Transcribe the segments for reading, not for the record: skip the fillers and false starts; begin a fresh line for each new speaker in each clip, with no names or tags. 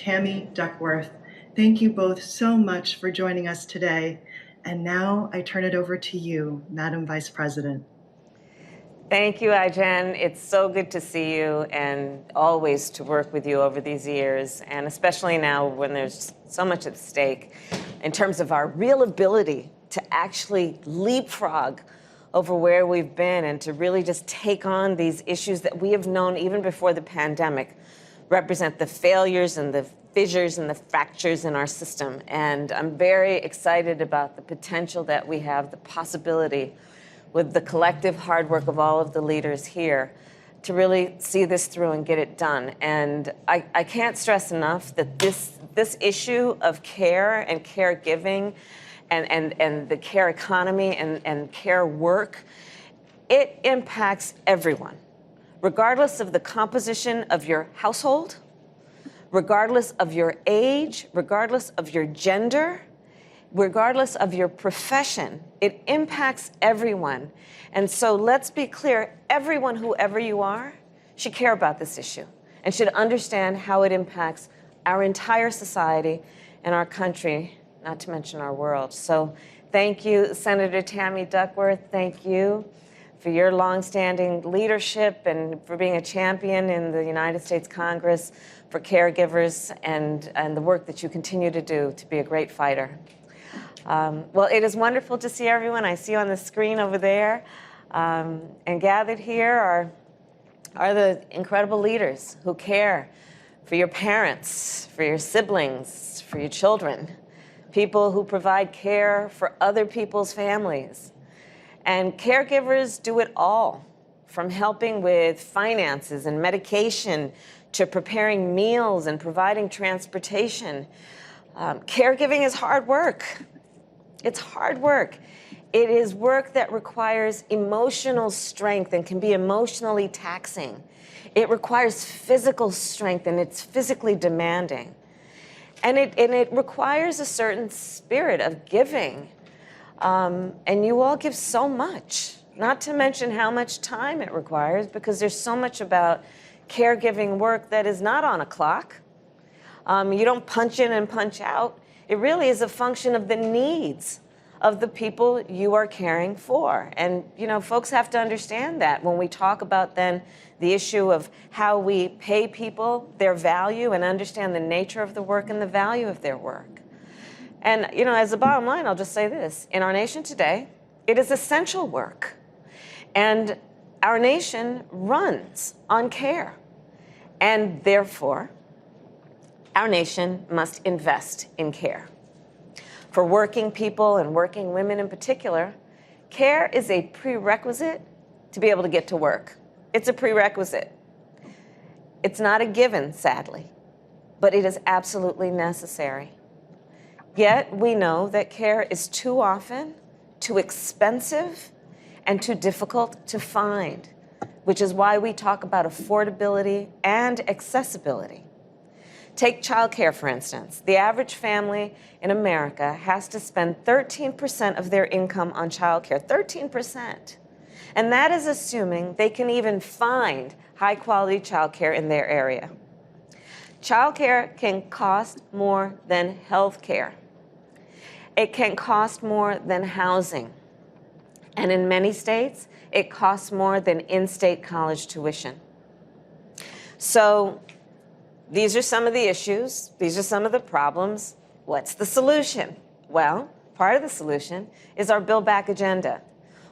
Tammy Duckworth. Thank you both so much for joining us today. And now I turn it over to you, Madam Vice President.
Thank you, Ai-jen. It's so good to see you and always to work with you over these years, and especially now when there's so much at stake in terms of our real ability to actually leapfrog over where we've been and to really just take on these issues that we have known even before the pandemic represent the failures and the fissures and the fractures in our system. And I'm very excited about the potential that we have, the possibility with the collective hard work of all of the leaders here to really see this through and get it done. And I can't stress enough that this issue of care and caregiving and the care economy and care work, it impacts everyone, regardless of the composition of your household, regardless of your age, regardless of your gender, regardless of your profession. It impacts everyone. And so let's be clear, everyone, whoever you are, should care about this issue and should understand how it impacts our entire society and our country, not to mention our world. So thank you, Senator Tammy Duckworth. Thank you for your longstanding leadership and for being a champion in the United States Congress for caregivers and the work that you continue to do to be a great fighter. Well, it is wonderful to see everyone. I see you on the screen over there. And gathered here are the incredible leaders who care for your parents, for your siblings, for your children, people who provide care for other people's families. And caregivers do it all, from helping with finances and medication to preparing meals and providing transportation. Caregiving is hard work. It's hard work. It is work that requires emotional strength and can be emotionally taxing. It requires physical strength and it's physically demanding. And it requires a certain spirit of giving. And you all give so much, not to mention how much time it requires, because there's so much about caregiving work that is not on a clock. You don't punch in and punch out. It really is a function of the needs of the people you are caring for. And, you know, folks have to understand that when we talk about then the issue of how we pay people their value and understand the nature of the work and the value of their work. And, you know, as a bottom line, I'll just say this. In our nation today, it is essential work. And our nation runs on care. And therefore, our nation must invest in care. For working people and working women in particular, care is a prerequisite to be able to get to work. It's a prerequisite. It's not a given, sadly, but it is absolutely necessary. Yet we know that care is too often too expensive and too difficult to find, which is why we talk about affordability and accessibility. Take childcare, for instance. The average family in America has to spend 13% of their income on childcare, 13%. And that is assuming they can even find high-quality childcare in their area. Childcare can cost more than health care. It can cost more than housing. And in many states, it costs more than in-state college tuition. So these are some of the issues. These are some of the problems. What's the solution? Well, part of the solution is our Build Back agenda,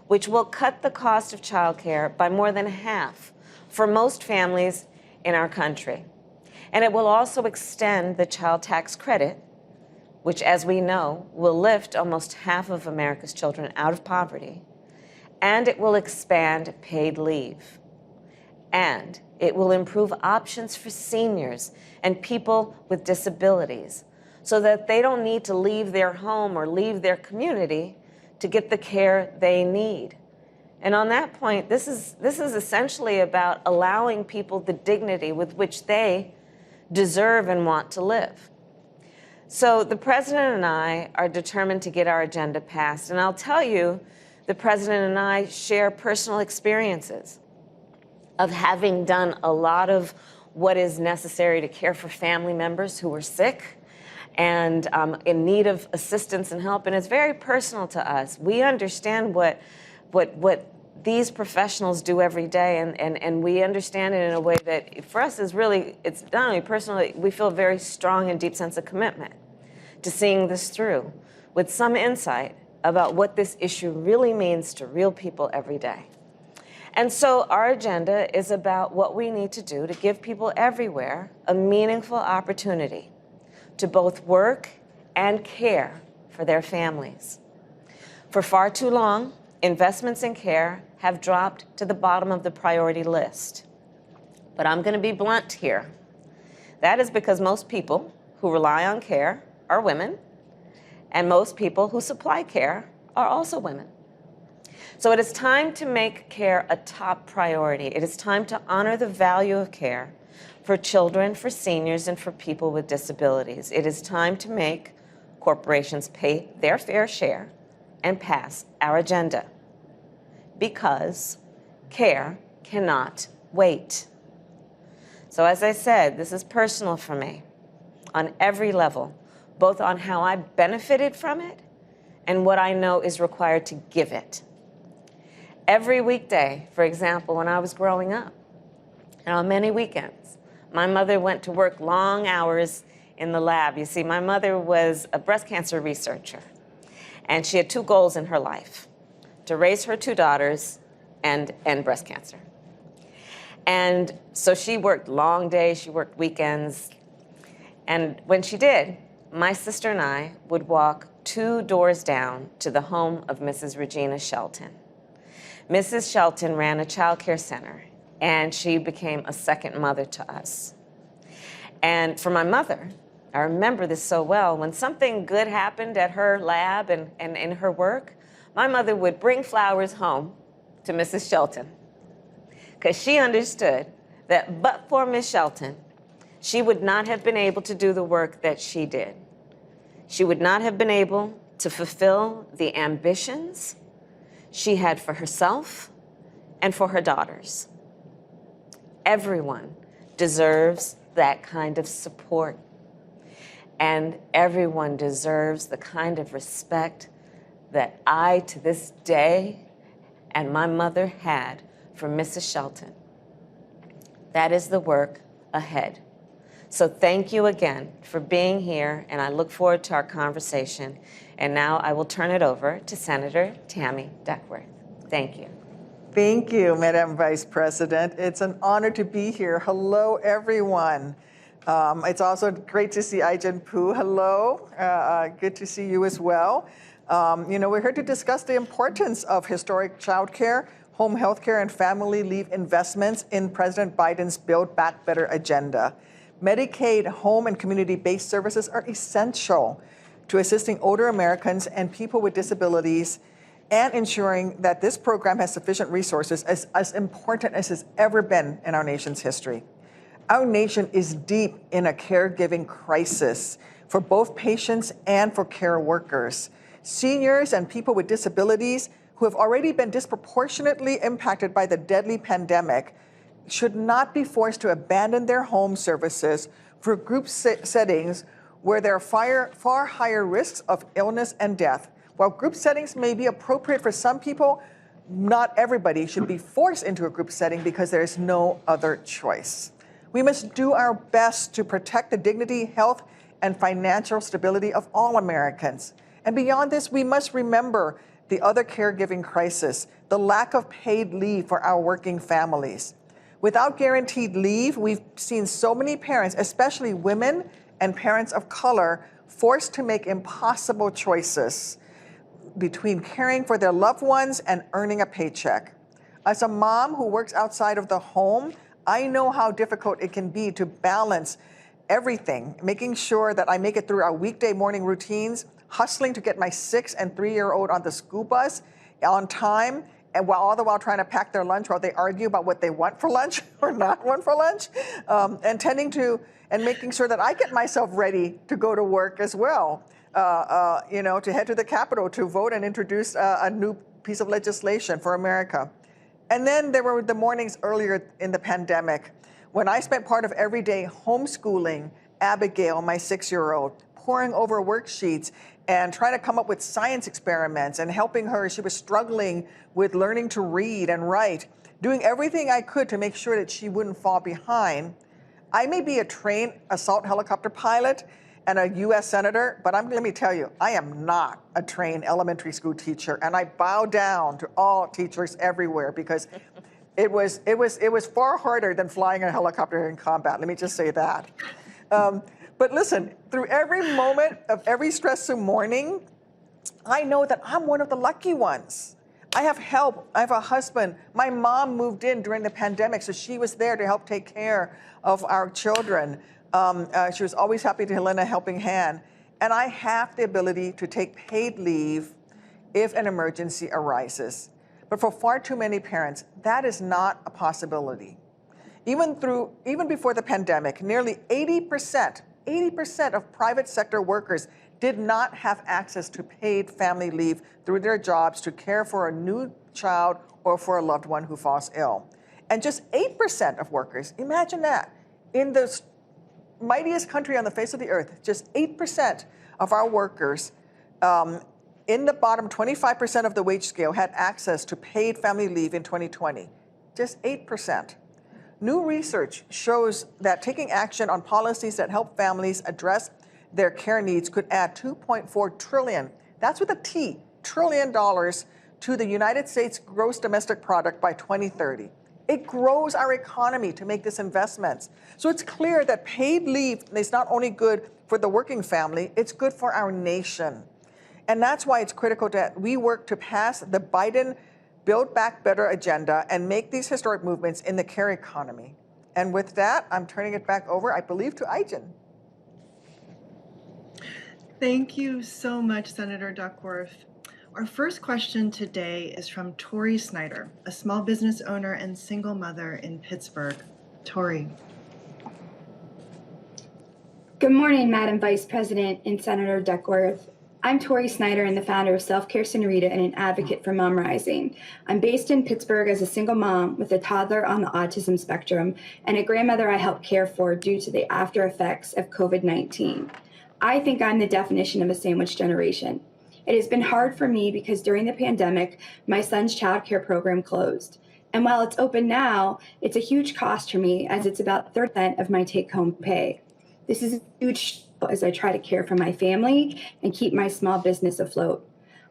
which will cut the cost of childcare by more than half for most families in our country. And it will also extend the child tax credit, which, as we know, will lift almost half of America's children out of poverty. And it will expand paid leave. And it will improve options for seniors and people with disabilities so that they don't need to leave their home or leave their community to get the care they need. And on that point, this is essentially about allowing people the dignity with which they deserve and want to live. So the president and I are determined to get our agenda passed. And I'll tell you, the president and I share personal experiences of having done a lot of what is necessary to care for family members who are sick and in need of assistance and help. And it's very personal to us. We understand what these professionals do every day, and we understand it in a way that for us is really, it's not only personal, we feel a very strong and deep sense of commitment to seeing this through with some insight about what this issue really means to real people every day. And so our agenda is about what we need to do to give people everywhere a meaningful opportunity to both work and care for their families. For far too long, investments in care have dropped to the bottom of the priority list. But I'm going to be blunt here. That is because most people who rely on care are women, and most people who supply care are also women. So it is time to make care a top priority. It is time to honor the value of care for children, for seniors, and for people with disabilities. It is time to make corporations pay their fair share and pass our agenda, because care cannot wait. So as I said, this is personal for me on every level, both on how I benefited from it and what I know is required to give it. Every weekday, for example, when I was growing up, and on many weekends, my mother went to work long hours in the lab. You see, my mother was a breast cancer researcher, and she had two goals in her life: to raise her two daughters and end breast cancer. And so she worked long days, she worked weekends, and when she did, my sister and I would walk 2 doors down to the home of Mrs. Regina Shelton. Mrs. Shelton ran a childcare center, and she became a second mother to us. And for my mother, I remember this so well, when something good happened at her lab and in her work, my mother would bring flowers home to Mrs. Shelton, because she understood that but for Miss Shelton, she would not have been able to do the work that she did. She would not have been able to fulfill the ambitions she had for herself and for her daughters. Everyone deserves that kind of support, and everyone deserves the kind of respect that I, to this day, and my mother had for Mrs. Shelton. That is the work ahead. So thank you again for being here, and I look forward to our conversation. And now I will turn it over to Senator Tammy Duckworth. Thank you.
Thank you, Madam Vice President. It's an honor to be here. Hello, everyone. It's also great to see Ai-jen Poo. Hello, good to see you as well. We're here to discuss the importance of historic childcare, home health care, and family leave investments in President Biden's Build Back Better agenda. Medicaid, home, and community-based services are essential to assisting older Americans and people with disabilities, and ensuring that this program has sufficient resources is as important as it's ever been in our nation's history. Our nation is deep in a caregiving crisis for both patients and for care workers. Seniors and people with disabilities who have already been disproportionately impacted by the deadly pandemic should not be forced to abandon their home services for group settings where there are far higher risks of illness and death. While group settings may be appropriate for some people, not everybody should be forced into a group setting because there is no other choice. We must do our best to protect the dignity, health, and financial stability of all Americans. And beyond this, we must remember the other caregiving crisis, the lack of paid leave for our working families. Without guaranteed leave, we've seen so many parents, especially women and parents of color, forced to make impossible choices between caring for their loved ones and earning a paycheck. As a mom who works outside of the home, I know how difficult it can be to balance everything, making sure that I make it through our weekday morning routines, hustling to get my 6- and 3-year-old on the school bus on time, and all the while trying to pack their lunch while they argue about what they want for lunch or not want for lunch, and making sure that I get myself ready to go to work as well, to head to the Capitol to vote and introduce a new piece of legislation for America. And then there were the mornings earlier in the pandemic When I spent part of every day homeschooling Abigail, my 6-year-old, poring over worksheets and trying to come up with science experiments and helping her, she was struggling with learning to read and write, doing everything I could to make sure that she wouldn't fall behind. I may be a trained assault helicopter pilot and a U.S. Senator, but let me tell you, I am not a trained elementary school teacher, and I bow down to all teachers everywhere because it was far harder than flying a helicopter in combat. Let me just say that. But listen, through every moment of every stressful morning, I know that I'm one of the lucky ones. I have help. I have a husband. My mom moved in during the pandemic, so she was there to help take care of our children. She was always happy to lend a helping hand. And I have the ability to take paid leave if an emergency arises. But for far too many parents, that is not a possibility. Even before the pandemic, nearly 80% of private sector workers did not have access to paid family leave through their jobs to care for a new child or for a loved one who falls ill. And just 8% of workers, imagine that, in the mightiest country on the face of the earth, just 8% of our workers in the bottom 25% of the wage scale had access to paid family leave in 2020. Just 8%. New research shows that taking action on policies that help families address their care needs could add $2.4 trillion, that's with a T, trillion dollars to the United States gross domestic product by 2030. It grows our economy to make these investments. So it's clear that paid leave is not only good for the working family, it's good for our nation. And that's why it's critical that we work to pass the Biden Build Back Better agenda and make these historic movements in the care economy. And with that, I'm turning it back over, I believe, to Aijen.
Thank you so much, Senator Duckworth. Our first question today is from Tori Snyder, a small business owner and single mother in Pittsburgh. Tori.
Good morning, Madam Vice President and Senator Duckworth. I'm Tori Snyder and the founder of Self-Care Senorita and an advocate for Mom Rising. I'm based in Pittsburgh as a single mom with a toddler on the autism spectrum and a grandmother I help care for due to the after effects of COVID-19. I think I'm the definition of a sandwich generation. It has been hard for me because during the pandemic, my son's childcare program closed. And while it's open now, it's a huge cost for me as it's about 30% of my take-home pay. This is a huge as I try to care for my family and keep my small business afloat.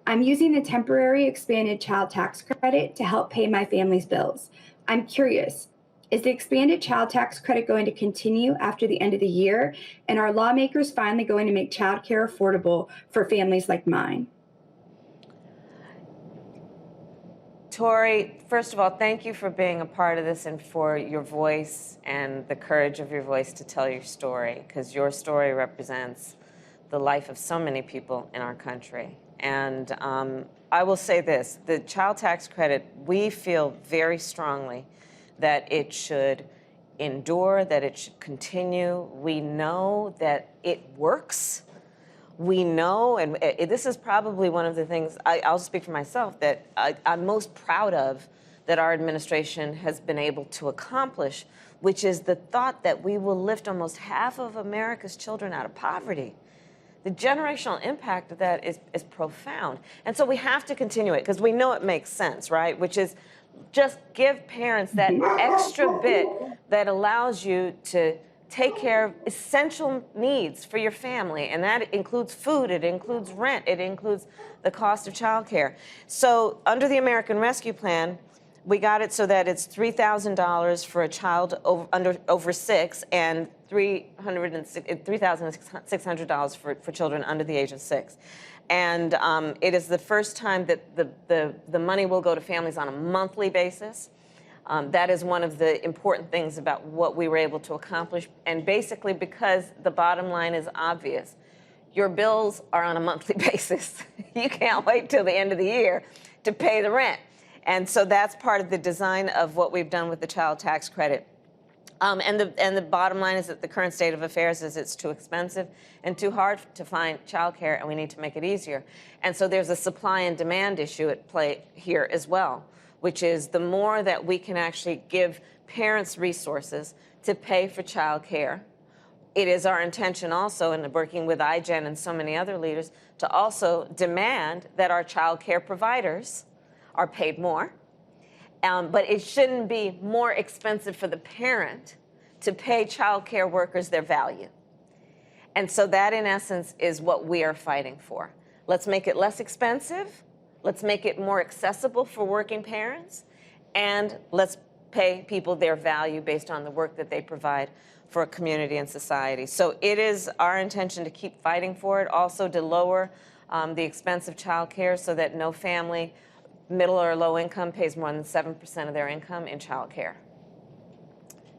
I'm using the temporary expanded child tax credit to help pay my family's bills. I'm curious, is the expanded child tax credit going to continue after the end of the year? And are lawmakers finally going to make childcare affordable for families like mine?
Tori, first of all, thank you for being a part of this and for your voice and the courage of your voice to tell your story, because your story represents the life of so many people in our country. And I will say this, the child tax credit, we feel very strongly that it should endure, that it should continue. We know that it works. We know, and this is probably one of the things, I'll speak for myself, that I'm most proud of that our administration has been able to accomplish, which is the thought that we will lift almost half of America's children out of poverty. The generational impact of that is profound. And so we have to continue it because we know it makes sense, right? Which is just give parents that extra bit that allows you to take care of essential needs for your family, and that includes food, it includes rent, it includes the cost of childcare. So under the American Rescue Plan, we got it so that it's $3,000 for a child over 6 and $3,600 for children under the age of 6. And it is the first time that the money will go to families on a monthly basis. That is one of the important things about what we were able to accomplish. And basically, because the bottom line is obvious, your bills are on a monthly basis. You can't wait till the end of the year to pay the rent. And so that's part of the design of what we've done with the child tax credit. And the bottom line is that the current state of affairs is it's too expensive and too hard to find childcare, and we need to make it easier. And so there's a supply and demand issue at play here as well, which is the more that we can actually give parents resources to pay for childcare. It is our intention also, in working with iGen and so many other leaders, to also demand that our child care providers are paid more. But it shouldn't be more expensive for the parent to pay child care workers their value. And so that, in essence, is what we are fighting for. Let's make it less expensive. Let's make it more accessible for working parents. And let's pay people their value based on the work that they provide for a community and society. So it is our intention to keep fighting for it, also to lower the expense of child care so that no family, middle or low income, pays more than 7% of their income in child care.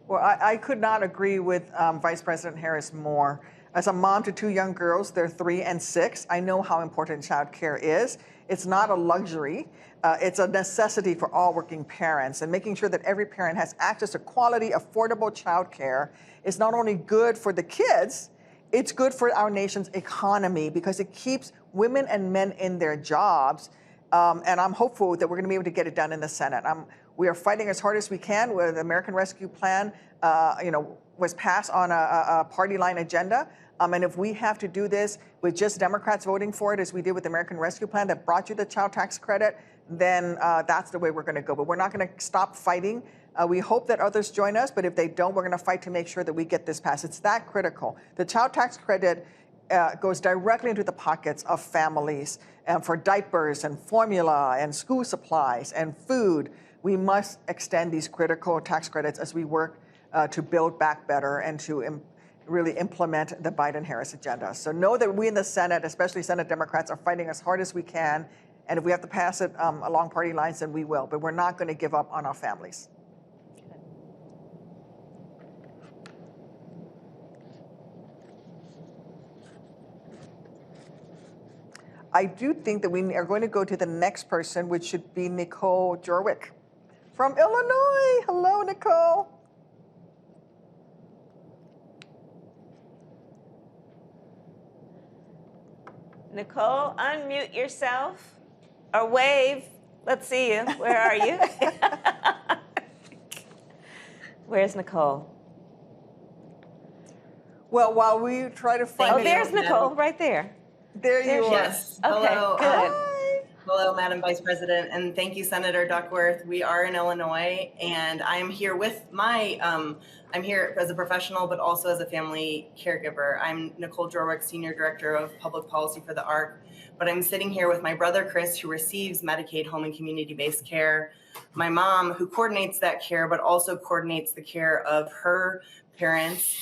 Well, I could not agree with Vice President Harris more. As a mom to two young girls, they're 3 and 6, I know how important child care is. It's not a luxury. It's a necessity for all working parents. And making sure that every parent has access to quality, affordable child care is not only good for the kids, it's good for our nation's economy because it keeps women and men in their jobs. And I'm hopeful that we're going to be able to get it done in the Senate. We are fighting as hard as we can with the American Rescue Plan, was passed on a party line agenda. And if we have to do this with just Democrats voting for it, as we did with the American Rescue Plan that brought you the child tax credit, then that's the way we're going to go. But we're not going to stop fighting. We hope that others join us, but if they don't, we're going to fight to make sure that we get this passed. It's that critical. The child tax credit goes directly into the pockets of families for diapers and formula and school supplies and food. We must extend these critical tax credits as we work to build back better and to really implement the Biden-Harris agenda. So know that we in the Senate, especially Senate Democrats, are fighting as hard as we can. And if we have to pass it along party lines, then we will. But we're not going to give up on our families. I do think that we are going to go to the next person, which should be Nicole Jorwick from Illinois. Hello, Nicole.
Nicole, unmute yourself or wave. Let's see you. Where are you? Where's Nicole?
Well, while we try to find
Oh, there's Nicole, right there.
There you are.
Yes.
Okay,
Hello.
good.
Hello, Madam Vice President, and thank you, Senator Duckworth. We are in Illinois, and I am here with I'm here as a professional, but also as a family caregiver. I'm Nicole Jorwick, Senior Director of Public Policy for the ARC, but I'm sitting here with my brother, Chris, who receives Medicaid home and community-based care, my mom, who coordinates that care, but also coordinates the care of her parents,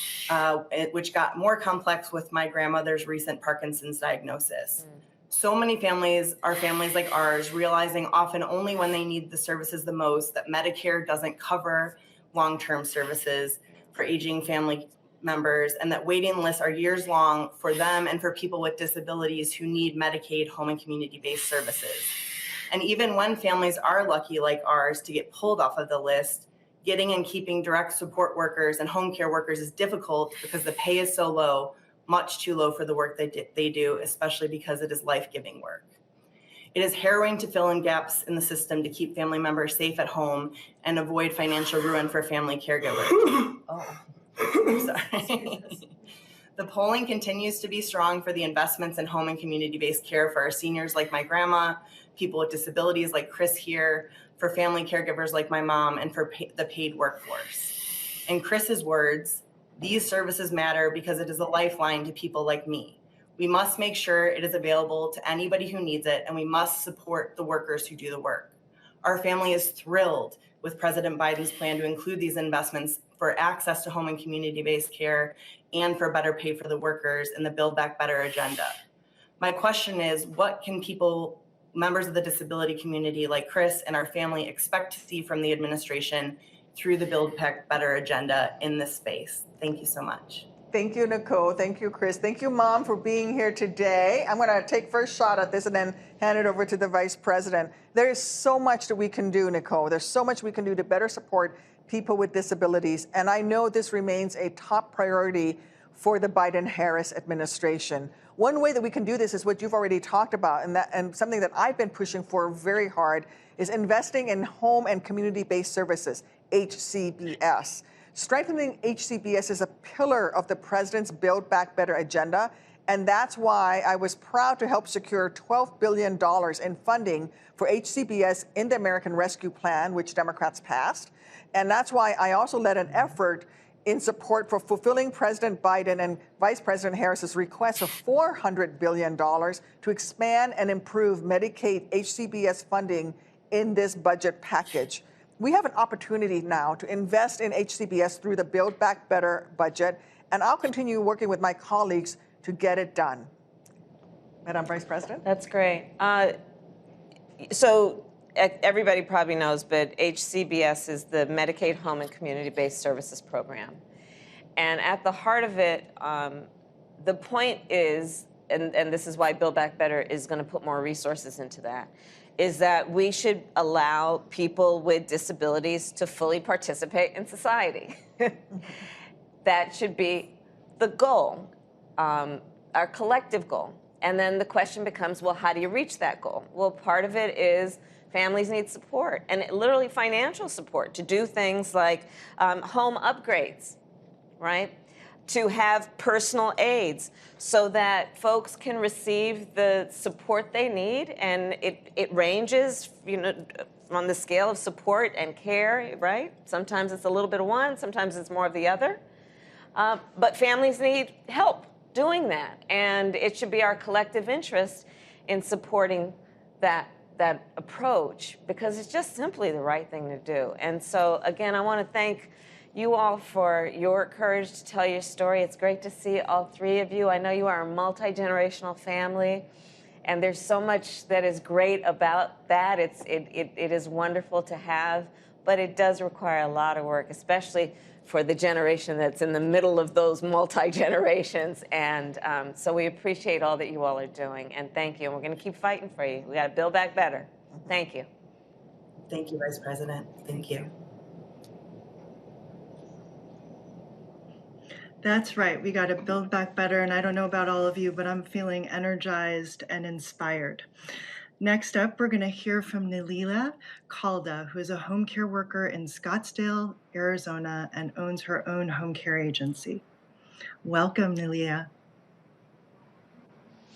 which got more complex with my grandmother's recent Parkinson's diagnosis. So many families are families like ours, realizing often only when they need the services the most that Medicare doesn't cover long-term services for aging family members, and that waiting lists are years long for them and for people with disabilities who need Medicaid home and community-based services. And even when families are lucky like ours to get pulled off of the list, getting and keeping direct support workers and home care workers is difficult because the pay is so low, much too low for the work they do, especially because it is life-giving work. It is harrowing to fill in gaps in the system to keep family members safe at home and avoid financial ruin for family caregivers. Oh, sorry. The polling continues to be strong for the investments in home and community-based care for our seniors like my grandma, people with disabilities like Chris here, for family caregivers like my mom, and for the paid workforce. In Chris's words, these services matter because it is a lifeline to people like me. We must make sure it is available to anybody who needs it, and we must support the workers who do the work. Our family is thrilled with President Biden's plan to include these investments for access to home and community-based care and for better pay for the workers in the Build Back Better agenda. My question is, what can people, members of the disability community like Chris and our family, expect to see from the administration through the Build Back Better agenda in this space? Thank you so much.
Thank you, Nicole. Thank you, Chris. Thank you, Mom, for being here today. I'm going to take first shot at this and then hand it over to the Vice President. There is so much that we can do, Nicole. There's so much we can do to better support people with disabilities. And I know this remains a top priority for the Biden-Harris administration. One way that we can do this is what you've already talked about, and something that I've been pushing for very hard is investing in home and community-based services, HCBS. Strengthening HCBS is a pillar of the President's Build Back Better agenda, and that's why I was proud to help secure $12 billion in funding for HCBS in the American Rescue Plan, which Democrats passed. And that's why I also led an effort in support for fulfilling President Biden and Vice President Harris's request of $400 billion to expand and improve Medicaid HCBS funding in this budget package. We have an opportunity now to invest in HCBS through the Build Back Better budget, and I'll continue working with my colleagues to get it done. Madam Vice President?
That's great. So everybody probably knows, but HCBS is the Medicaid Home and Community-Based Services Program. And at the heart of it, the point is, and this is why Build Back Better is going to put more resources into that, is that we should allow people with disabilities to fully participate in society. That should be the goal, our collective goal. And then the question becomes, well, how do you reach that goal? Well, part of it is families need support, and literally financial support to do things like home upgrades, right? To have personal aides so that folks can receive the support they need. And it ranges, on the scale of support and care, right? Sometimes it's a little bit of one, sometimes it's more of the other. But families need help doing that. And it should be our collective interest in supporting that approach, because it's just simply the right thing to do. And so, again, I want to thank you all for your courage to tell your story. It's great to see all three of you. I know you are a multi-generational family, and there's so much that is great about that. It is wonderful to have, but it does require a lot of work, especially for the generation that's in the middle of those multi-generations. And so we appreciate all that you all are doing, and thank you. And we're going to keep fighting for you. We got to build back better. Thank you.
Thank you, Vice President. Thank you.
That's right. We got to build back better. And I don't know about all of you, but I'm feeling energized and inspired. Next up, we're going to hear from Nalila Calda, who is a home care worker in Scottsdale, Arizona, and owns her own home care agency. Welcome, Nalila.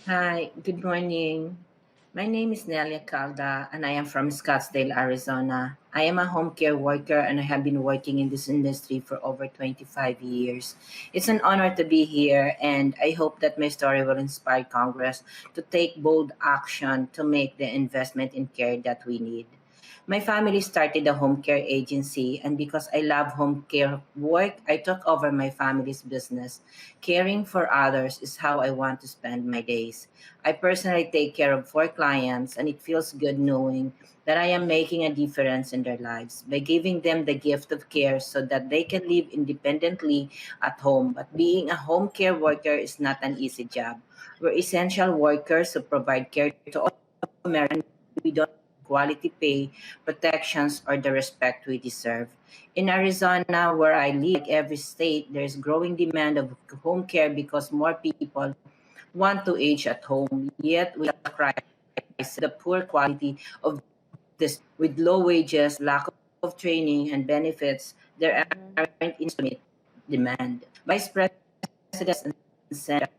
Hi, good morning. My name is Nelia Calda, and I am from Scottsdale, Arizona. I am a home care worker, and I have been working in this industry for over 25 years. It's an honor to be here, and I hope that my story will inspire Congress to take bold action to make the investment in care that we need. My family started a home care agency, and because I love home care work, I took over my family's business. Caring for others is how I want to spend my days. I personally take care of 4 clients, and it feels good knowing that I am making a difference in their lives by giving them the gift of care so that they can live independently at home. But being a home care worker is not an easy job. We're essential workers who provide care to all Americans. We don't quality pay, protections, or the respect we deserve. In Arizona, where I live, like every state, there's growing demand of home care because more people want to age at home. Yet we have crisis, the poor quality of this, with low wages, lack of training and benefits, there aren't instrument demand. Vice President and Senator,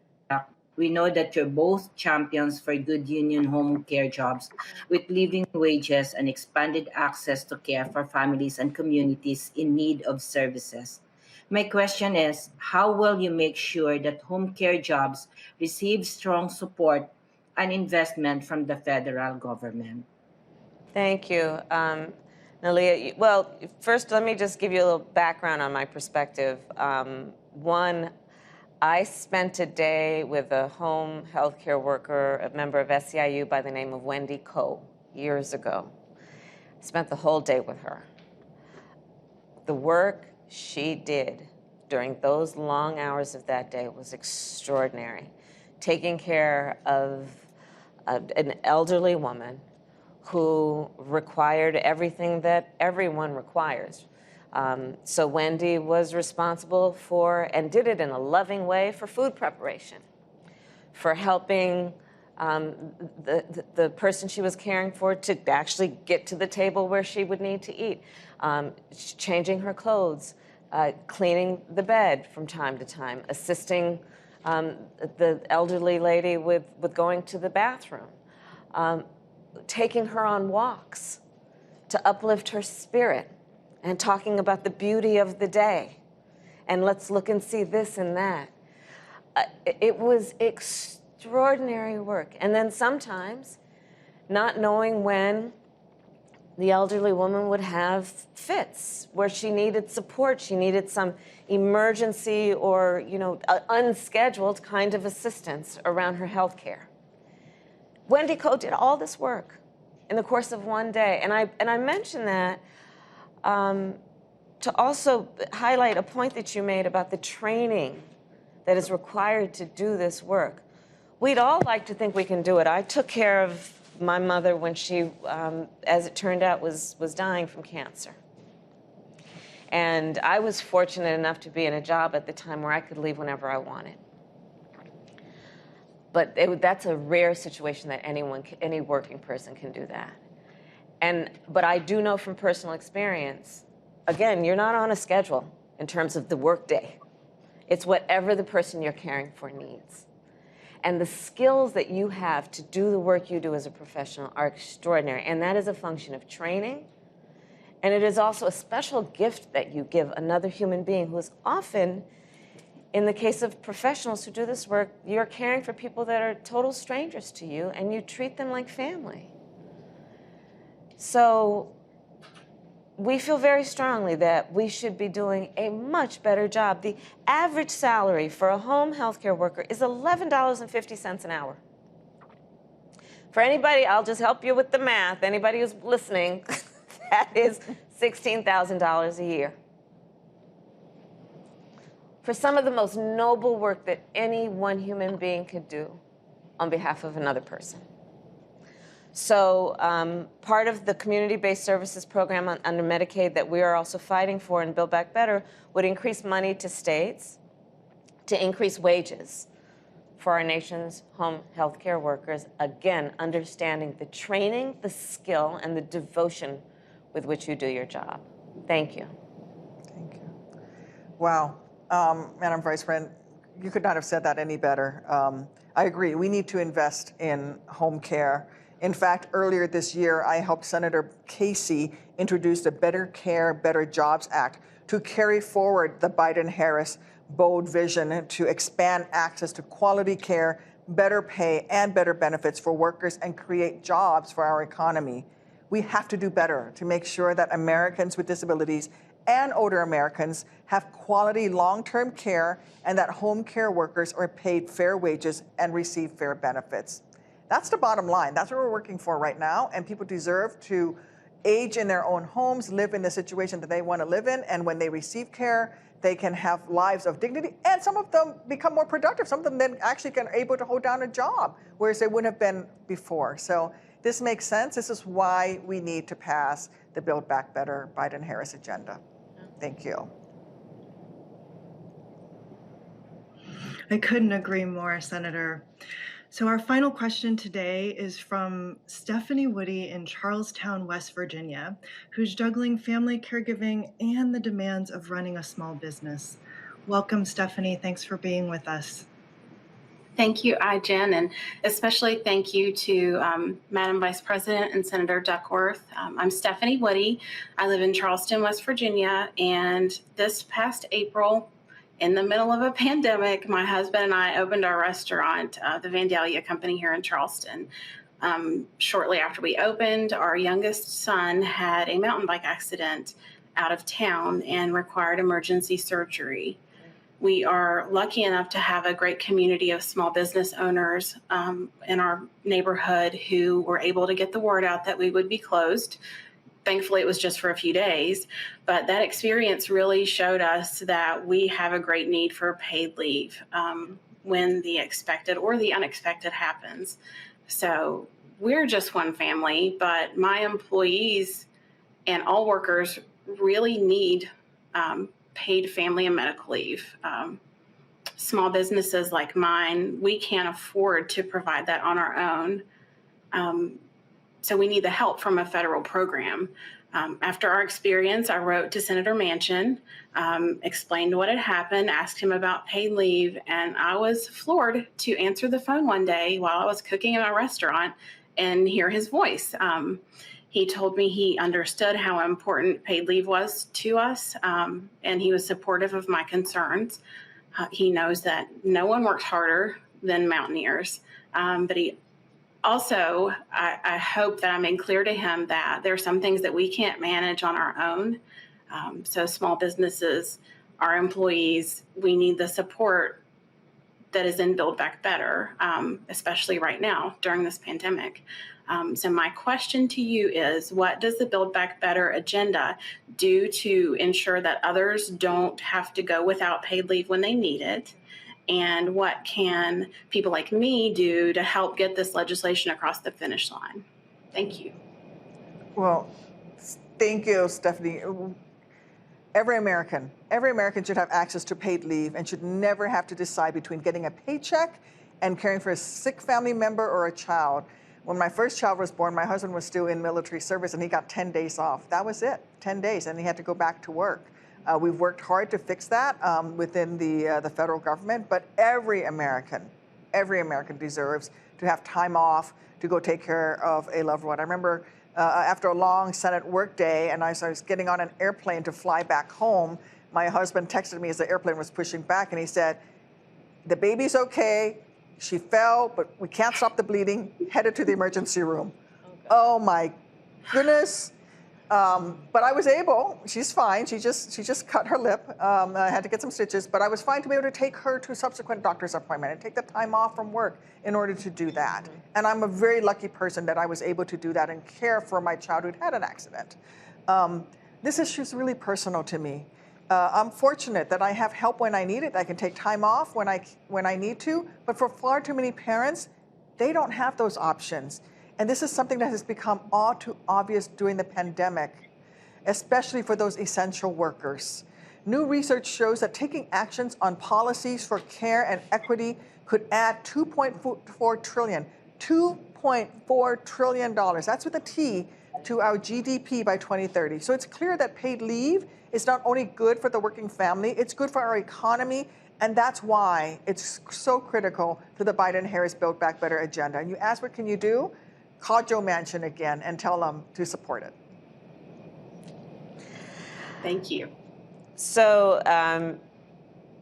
we know that you're both champions for good union home care jobs with living wages and expanded access to care for families and communities in need of services. My question is, how will you make sure that home care jobs receive strong support and investment from the federal government?
Thank you. Nalia, well, first let me just give you a little background on my perspective. One, I spent a day with a home healthcare worker, a member of SEIU by the name of Wendy Coe, years ago. I spent the whole day with her. The work she did during those long hours of that day was extraordinary. Taking care of an elderly woman who required everything that everyone requires. So Wendy was responsible for, and did it in a loving way, for food preparation, for helping the person she was caring for to actually get to the table where she would need to eat, changing her clothes, cleaning the bed from time to time, assisting the elderly lady with going to the bathroom, taking her on walks to uplift her spirit, and talking about the beauty of the day. And let's look and see this and that. It was extraordinary work. And then sometimes not knowing when the elderly woman would have fits where she needed support, she needed some emergency or, unscheduled kind of assistance around her health care. Wendy Coe did all this work in the course of one day. And I mention that to also highlight a point that you made about the training that is required to do this work. We'd all like to think we can do it. I took care of my mother when she, as it turned out, was dying from cancer. And I was fortunate enough to be in a job at the time where I could leave whenever I wanted. But that's a rare situation that any working person can do that. But I do know from personal experience, again, you're not on a schedule in terms of the workday. It's whatever the person you're caring for needs. And the skills that you have to do the work you do as a professional are extraordinary. And that is a function of training. And it is also a special gift that you give another human being who is often, in the case of professionals who do this work, you're caring for people that are total strangers to you, and you treat them like family. So we feel very strongly that we should be doing a much better job. The average salary for a home healthcare worker is $11.50 an hour. For anybody, I'll just help you with the math, anybody who's listening, that is $16,000 a year. For some of the most noble work that any one human being could do on behalf of another person. So part of the community-based services program under Medicaid that we are also fighting for in Build Back Better would increase money to states to increase wages for our nation's home health care workers, again, understanding the training, the skill, and the devotion with which you do your job. Thank you.
Thank you. Wow. Madam Vice President, you could not have said that any better. I agree. We need to invest in home care. In fact, earlier this year, I helped Senator Casey introduce the Better Care, Better Jobs Act to carry forward the Biden-Harris bold vision to expand access to quality care, better pay, and better benefits for workers and create jobs for our economy. We have to do better to make sure that Americans with disabilities and older Americans have quality long-term care and that home care workers are paid fair wages and receive fair benefits. That's the bottom line. That's what we're working for right now. And people deserve to age in their own homes, live in the situation that they want to live in. And when they receive care, they can have lives of dignity. And some of them become more productive. Some of them then actually are able to hold down a job, whereas they wouldn't have been before. So this makes sense. This is why we need to pass the Build Back Better Biden-Harris agenda. Thank you.
I couldn't agree more, Senator. So our final question today is from Stephanie Woody in Charlestown, West Virginia, who's juggling family caregiving and the demands of running a small business. Welcome, Stephanie. Thanks for being with us.
Thank you, Jen, and especially thank you to Madam Vice President and Senator Duckworth. I'm Stephanie Woody. I live in Charleston, West Virginia, and this past April, in the middle of a pandemic, my husband and I opened our restaurant, the Vandalia Company here in Charleston. Shortly after we opened, our youngest son had a mountain bike accident out of town and required emergency surgery. We are lucky enough to have a great community of small business owners in our neighborhood who were able to get the word out that we would be closed. Thankfully, it was just for a few days, but that experience really showed us that we have a great need for paid leave when the expected or the unexpected happens. So we're just one family, but my employees and all workers really need paid family and medical leave. Small businesses like mine, we can't afford to provide that on our own. So we need the help from a federal program. After our experience, I wrote to Senator Manchin, explained what had happened, asked him about paid leave, and I was floored to answer the phone one day while I was cooking in a restaurant and hear his voice. He told me he understood how important paid leave was to us, and he was supportive of my concerns. He knows that no one works harder than Mountaineers, but he also, I hope that I made clear to him that there are some things that we can't manage on our own. So small businesses, our employees, we need the support that is in Build Back Better, especially right now during this pandemic. So my question to you is, what does the Build Back Better agenda do to ensure that others don't have to go without paid leave when they need it? And what can people like me do to help get this legislation across the finish line? Thank you.
Well, thank you, Stephanie. Every American should have access to paid leave and should never have to decide between getting a paycheck and caring for a sick family member or a child. When my first child was born, my husband was still in military service and he got 10 days off. That was it, 10 days, and he had to go back to work. We've worked hard to fix that within the federal government, but every American deserves to have time off to go take care of a loved one. I remember after a long Senate work day, and I was getting on an airplane to fly back home, my husband texted me as the airplane was pushing back, and he said, "The baby's okay. She fell, but we can't stop the bleeding. Headed to the emergency room." Oh my goodness. But I was able, she's fine. She just cut her lip. I had to get some stitches, but I was fine to be able to take her to a subsequent doctor's appointment and take the time off from work in order to do that. Mm-hmm. And I'm a very lucky person that I was able to do that and care for my child who'd had an accident. This issue is really personal to me. I'm fortunate that I have help when I need it. I can take time off when I need to, but for far too many parents, they don't have those options. And this is something that has become all too obvious during the pandemic, especially for those essential workers. New research shows that taking actions on policies for care and equity could add $2.4 trillion, that's with a T, to our GDP by 2030. So it's clear that paid leave is not only good for the working family, it's good for our economy, and that's why it's so critical to the Biden-Harris Build Back Better agenda. And you ask, what can you do? Call Joe Manchin again and tell them to support it.
Thank you.
So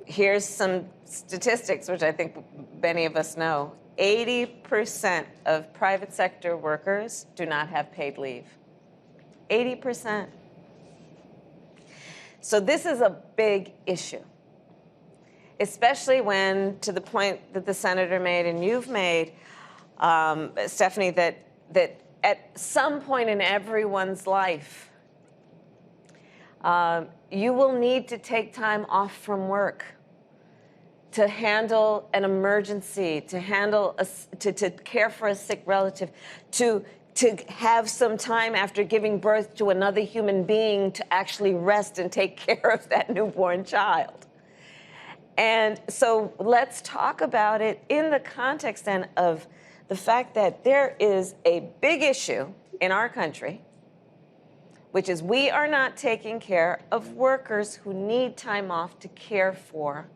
here's some statistics, which I think many of us know. 80% of private sector workers do not have paid leave. 80%. So this is a big issue, especially when, to the point that the senator made and you've made, Stephanie, that at some point in everyone's life, you will need to take time off from work to handle an emergency, to care for a sick relative, to have some time after giving birth to another human being to actually rest and take care of that newborn child. And so let's talk about it in the context then of the fact that there is a big issue in our country, which is we are not taking care of workers who need time off to care for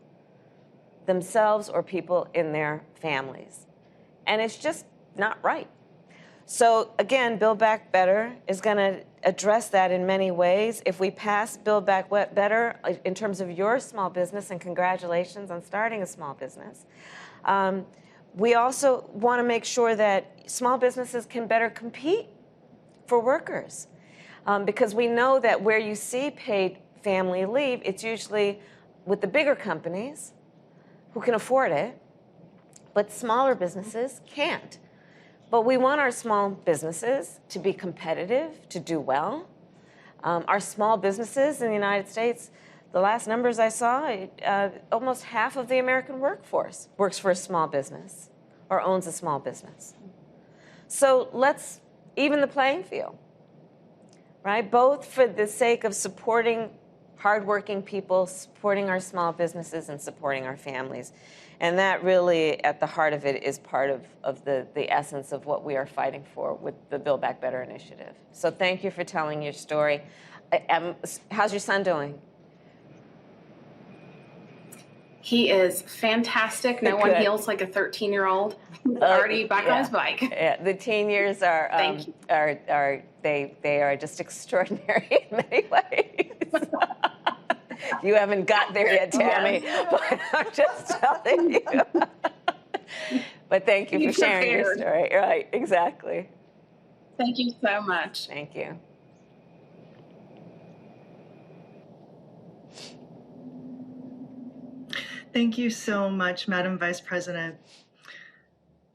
themselves or people in their families. And it's just not right. So again, Build Back Better is going to address that in many ways. If we pass Build Back Better in terms of your small business, and congratulations on starting a small business, we also want to make sure that small businesses can better compete for workers. Because we know that where you see paid family leave, it's usually with the bigger companies who can afford it, but smaller businesses can't. But we want our small businesses to be competitive, to do well. Our small businesses in the United States, the last numbers I saw, almost half of the American workforce works for a small business or owns a small business. So let's even the playing field, right? Both for the sake of supporting hardworking people, supporting our small businesses and supporting our families. And that really, at the heart of it, is part of the essence of what we are fighting for with the Build Back Better initiative. So thank you for telling your story. How's your son doing?
He is fantastic. No one
Good.
heals like a 13-year-old. Already back on his bike.
Yeah, the teen years are
Thank you.
they are just extraordinary in many ways. You haven't got there yet, Tammy, but I'm just telling you. But thank you
Be
for sharing your
prepared.
story. Right, exactly.
Thank you so much.
Thank you.
Thank you so much, Madam Vice President.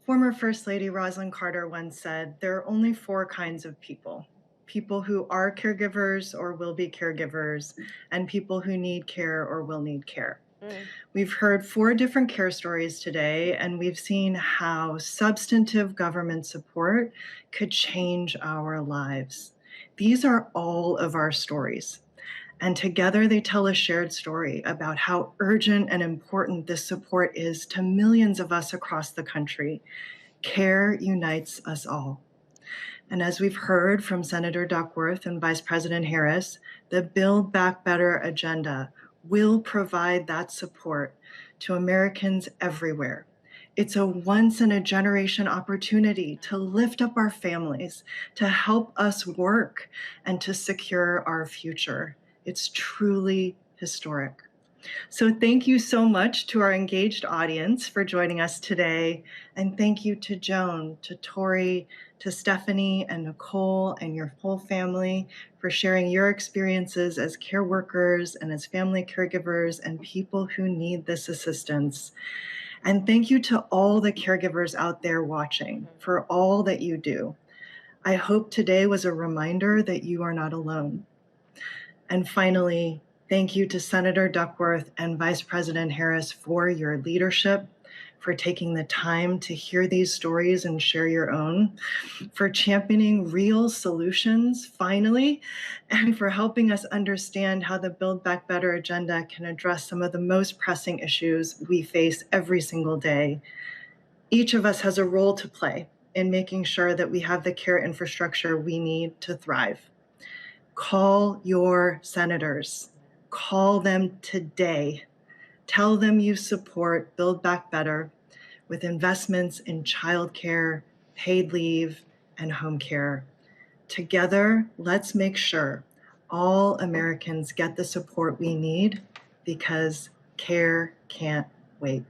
Former First Lady Rosalind Carter once said, there are only 4 kinds of people: people who are caregivers or will be caregivers, and people who need care or will need care. We've heard 4 different care stories today, and we've seen how substantive government support could change our lives. These are all of our stories. And together they tell a shared story about how urgent and important this support is to millions of us across the country. Care unites us all. And as we've heard from Senator Duckworth and Vice President Harris, the Build Back Better agenda will provide that support to Americans everywhere. It's a once-in-a-generation opportunity to lift up our families, to help us work, and to secure our future. It's truly historic. So thank you so much to our engaged audience for joining us today. And thank you to Joan, to Tori, to Stephanie and Nicole and your whole family for sharing your experiences as care workers and as family caregivers and people who need this assistance. And thank you to all the caregivers out there watching for all that you do. I hope today was a reminder that you are not alone. And finally, thank you to Senator Duckworth and Vice President Harris for your leadership, for taking the time to hear these stories and share your own, for championing real solutions, finally, and for helping us understand how the Build Back Better agenda can address some of the most pressing issues we face every single day. Each of us has a role to play in making sure that we have the care infrastructure we need to thrive. Call your senators. Call them today. Tell them you support Build Back Better with investments in childcare, paid leave, and home care. Together, let's make sure all Americans get the support we need, because care can't wait.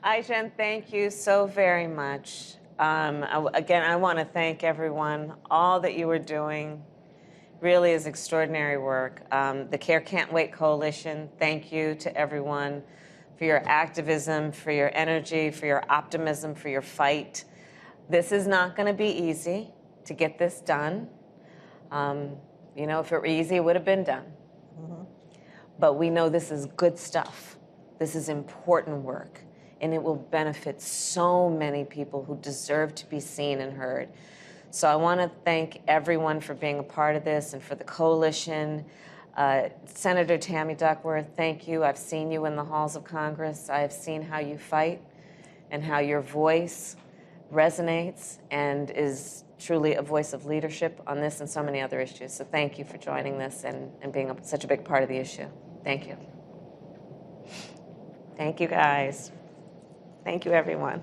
Ai-jen, thank you so very much. Again, I want to thank everyone. All that you are doing really is extraordinary work. The Care Can't Wait Coalition, thank you to everyone for your activism, for your energy, for your optimism, for your fight. This is not going to be easy to get this done. You know, if it were easy, it would have been done. But we know this is good stuff. This is important work. And it will benefit so many people who deserve to be seen and heard. So I want to thank everyone for being a part of this and for the coalition. Senator Tammy Duckworth, thank you. I've seen you in the halls of Congress. I have seen how you fight and how your voice resonates and is truly a voice of leadership on this and so many other issues. So thank you for joining this and being such a big part of the issue. Thank you. Thank you, guys. Thank you, everyone.